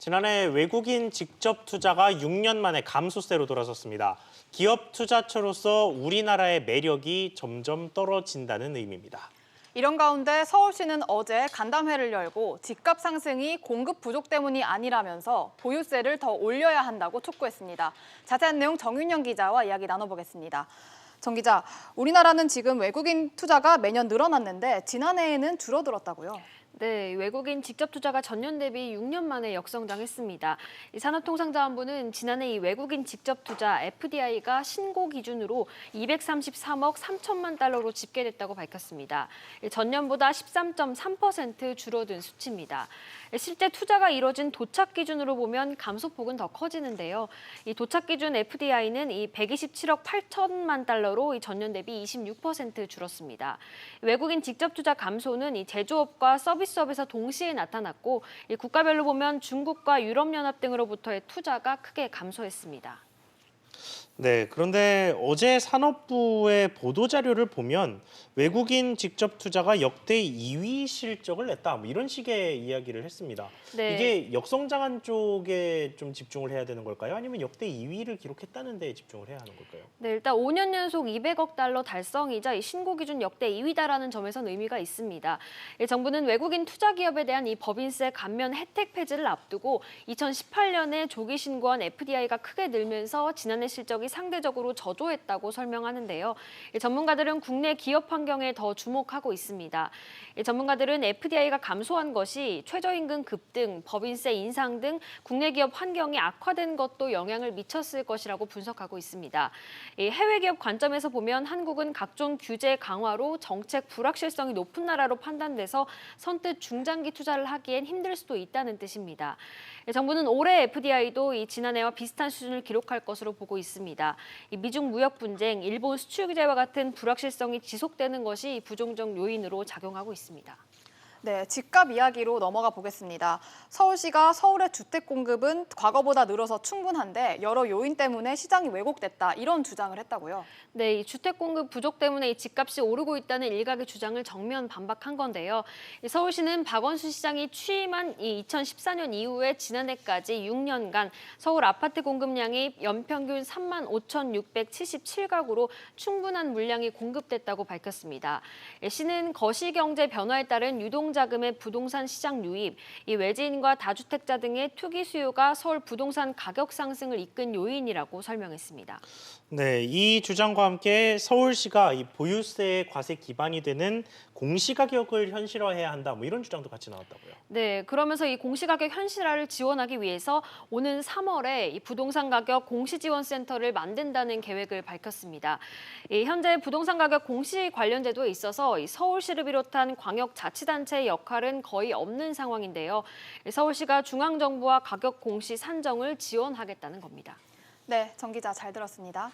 지난해 외국인 직접 투자가 6년 만에 감소세로 돌아섰습니다. 기업 투자처로서 우리나라의 매력이 점점 떨어진다는 의미입니다. 이런 가운데 서울시는 어제 간담회를 열고 집값 상승이 공급 부족 때문이 아니라면서 보유세를 더 올려야 한다고 촉구했습니다. 자세한 내용 정윤영 기자와 이야기 나눠보겠습니다. 정 기자, 우리나라는 지금 외국인 투자가 매년 늘어났는데 지난해에는 줄어들었다고요? 네, 외국인 직접 투자가 전년 대비 6년 만에 역성장했습니다. 산업통상자원부는 지난해 이 외국인 직접 투자 FDI가 신고 기준으로 233억 3천만 달러로 집계됐다고 밝혔습니다. 전년보다 13.3% 줄어든 수치입니다. 실제 투자가 이뤄진 도착 기준으로 보면 감소폭은 더 커지는데요. 이 도착 기준 FDI는 이 127억 8천만 달러로 이 전년 대비 26% 줄었습니다. 외국인 직접 투자 감소는 이 제조업과 서비스업에서 동시에 나타났고 이 국가별로 보면 중국과 유럽연합 등으로부터의 투자가 크게 감소했습니다. 네, 그런데 어제 산업부의 보도자료를 보면 외국인 직접 투자가 역대 2위 실적을 냈다, 뭐 이런 식의 이야기를 했습니다. 네. 이게 역성장한 쪽에 좀 집중을 해야 되는 걸까요? 아니면 역대 2위를 기록했다는 데 집중을 해야 하는 걸까요? 네, 일단 5년 연속 200억 달러 달성이자 이 신고 기준 역대 2위다라는 점에선 의미가 있습니다. 정부는 외국인 투자 기업에 대한 이 법인세 감면 혜택 폐지를 앞두고 2018년에 조기 신고한 FDI가 크게 늘면서 지난해 실적이 상대적으로 저조했다고 설명하는데요. 전문가들은 국내 기업 환경에 더 주목하고 있습니다. 전문가들은 FDI가 감소한 것이 최저임금 급등, 법인세 인상 등 국내 기업 환경이 악화된 것도 영향을 미쳤을 것이라고 분석하고 있습니다. 해외 기업 관점에서 보면 한국은 각종 규제 강화로 정책 불확실성이 높은 나라로 판단돼서 선뜻 중장기 투자를 하기엔 힘들 수도 있다는 뜻입니다. 정부는 올해 FDI도 이 지난해와 비슷한 수준을 기록할 것으로 보고 있습니다. 미중 무역 분쟁, 일본 수출 규제와 같은 불확실성이 지속되는 것이 부정적 요인으로 작용하고 있습니다. 네, 집값 이야기로 넘어가 보겠습니다. 서울시가 서울의 주택 공급은 과거보다 늘어서 충분한데 여러 요인 때문에 시장이 왜곡됐다, 이런 주장을 했다고요? 네, 이 주택 공급 부족 때문에 이 집값이 오르고 있다는 일각의 주장을 정면 반박한 건데요. 서울시는 박원순 시장이 취임한 이 2014년 이후에 지난해까지 6년간 서울 아파트 공급량이 연평균 35,677가구로 충분한 물량이 공급됐다고 밝혔습니다. 시는 거시경제 변화에 따른 유동자금의 부동산 시장 유입, 이 외지인과 다주택자 등의 투기 수요가 서울 부동산 가격 상승을 이끈 요인이라고 설명했습니다. 네, 이 주장과 함께 서울시가 이 보유세 과세 기반이 되는 공시가격을 현실화해야 한다, 뭐 이런 주장도 같이 나왔다고요. 네, 그러면서 이 공시가격 현실화를 지원하기 위해서 오는 3월에 이 부동산 가격 공시지원센터를 만든다는 계획을 밝혔습니다. 현재 부동산 가격 공시 관련 제도에 있어서 이 서울시를 비롯한 광역자치단체의 역할은 거의 없는 상황인데요. 서울시가 중앙정부와 가격 공시 산정을 지원하겠다는 겁니다. 네, 정 기자 잘 들었습니다.